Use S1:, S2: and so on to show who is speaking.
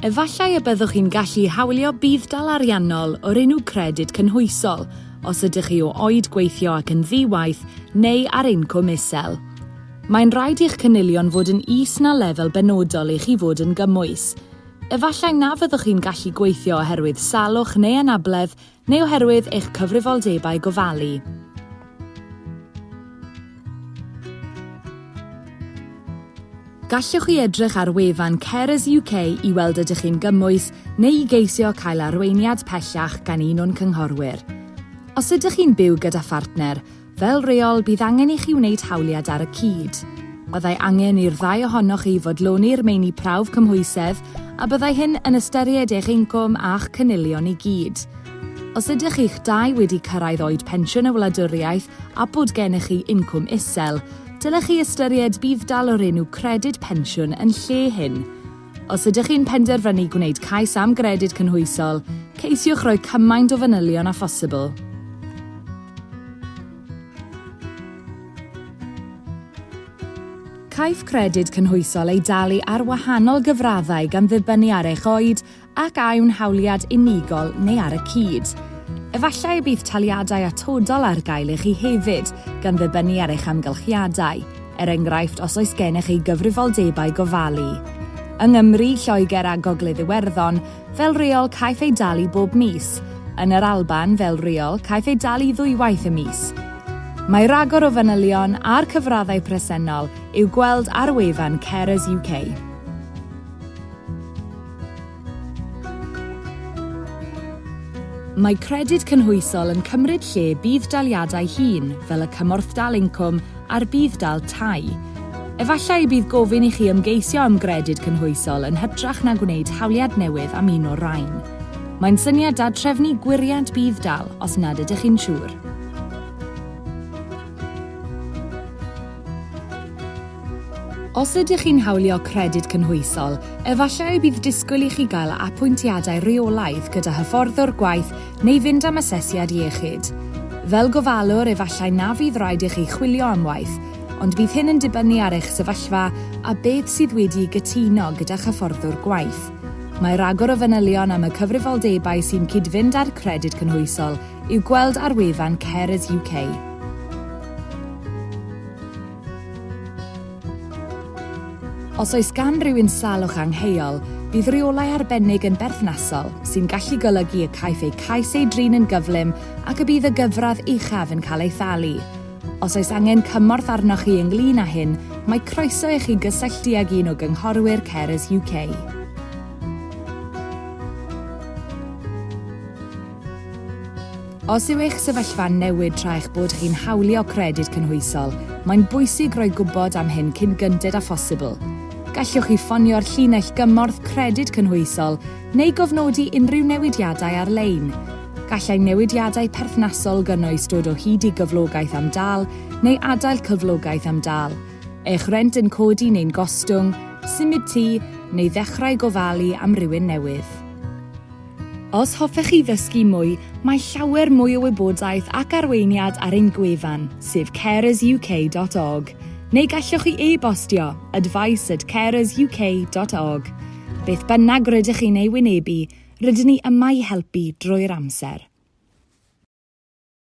S1: Efallai y byddwch chi'n gallu hawlio budd-dal ariannol o'r enw Gredyd Cynhwysol os ydych chi o oed gweithio ac yn ddi-waith neu ar incwm isel. Mae'n rhaid i'ch cynilion fod yn is na lefel benodol i chi fod yn gymwys. Efallai na fyddwch chi'n gallu gweithio oherwydd salwch neu anabledd neu oherwydd eich cyfrifoldebau gofalu. Gallwch chi edrych ar wefan Carers UK i weld ydych chi'n gymwys neu i geisio cael arweiniad pellach gan un o'n cynghorwyr. Os ydych chi'n byw gyda phartner, fel reol bydd angen i chi wneud hawliad ar y cyd. Byddai angen i'r ddau ohonoch chi fodloni'r meini prawf cymhwysedd a byddai hyn yn ystyried eich incwm a'ch cynilion i gyd. Os ydych chi'ch dau wedi cyrraedd oed pensiwn y wladwriaeth a bod gennych chi incwm isel, dylech chi ystyried budd-dal o'r enw Credyd Pensiwn yn lle hyn. Os ydych chi'n penderfynu gwneud cais am Gredyd Cynhwysol, ceisiwch roi cymaint o fanylion â phosibl. Caiff Gredyd Cynhwysol ei dalu ar wahanol gyfraddau gan ddibynnu ar eich oed ac awn hawliad unigol neu ar y cyd. Efallai bydd taliadau atodol ar gael i chi hefyd gan ddibynnu ar eich amgylchiadau, enghraifft os oes gennych chi gyfrifoldebau gofalu. Yng Nghymru, Lloegr a Gogledd Iwerddon, fel reol caiff ei dalu bob mis. Yn yr Alban, fel reol, caiff ei dalu ddwywaith y mis. Mae ragor o fanylion a'r cyfraddau presennol i'w gweld ar wefan Carers UK. Mae Credyd Cynhwysol yn cymryd lle budd-daliadau hun fel y cymorthdal incwm a'r budd-dal tai. Efallai bydd gofyn i chi ymgeisio am Gredyd Cynhwysol yn hytrach na gwneud hawliad newydd am un o'r rhain. Mae'n syniad da trefnu gwiriad budd-dal os nad ydych chi'n siŵr. Os ydych chi'n hawlio Credyd Cynhwysol, efallai bydd disgwyl i chi gael apwyntiadau reolaidd gyda hyfforddwr gwaith neu fynd am asesiad iechyd. Fel gofalwr, efallai na fydd rhaid i chi chwilio am waith, ond bydd hyn yn dibynnu ar eich sefyllfa a beth sydd wedi gytuno gyda hyfforddwr gwaith. Mae ragor o fanylion am y cyfrifoldebau sy'n cyd-fynd â'r Credyd Cynhwysol i'w gweld ar wefan Carers UK. Os oes gan rywun salwch angheuol, bydd reolau arbennig yn berthnasol sy'n gallu golygu y caiff ei cais ei drin yn gyflym ac y bydd y gyfradd uchaf yn cael ei thalu. Os oes angen cymorth arnoch chi ynglyn â hyn, mae croeso i chi gysylltu ag un o gynghorwyr Carers UK. Os yw eich sefyllfa'n newid tra eich bod chi'n hawlio Credyd Cynhwysol, mae'n bwysig roi gwybod am hyn cyn gyntedd â phosibl. Gallwch chi ffonio'r llinell gymorth Credyd Cynhwysol neu gofnodi unrhyw newidiadau ar-lein. Gallai newidiadau perthnasol gynnwys dod o hyd i gyflogaeth am dal neu adael cyflogaeth am dal. Eich rent yn codi neu'n gostwng, symud tŷ neu ddechrau gofalu am rywun newydd. Os hoffech chi ddysgu mwy, mae llawer mwy o wybodaeth ac arweiniad ar ein gwefan, sef carersuk.org, neu gallwch chi e-bostio advice@carersuk.org. Beth bynnag rydych chi'n ei wynebu, rydyn ni yma i helpu drwy'r amser.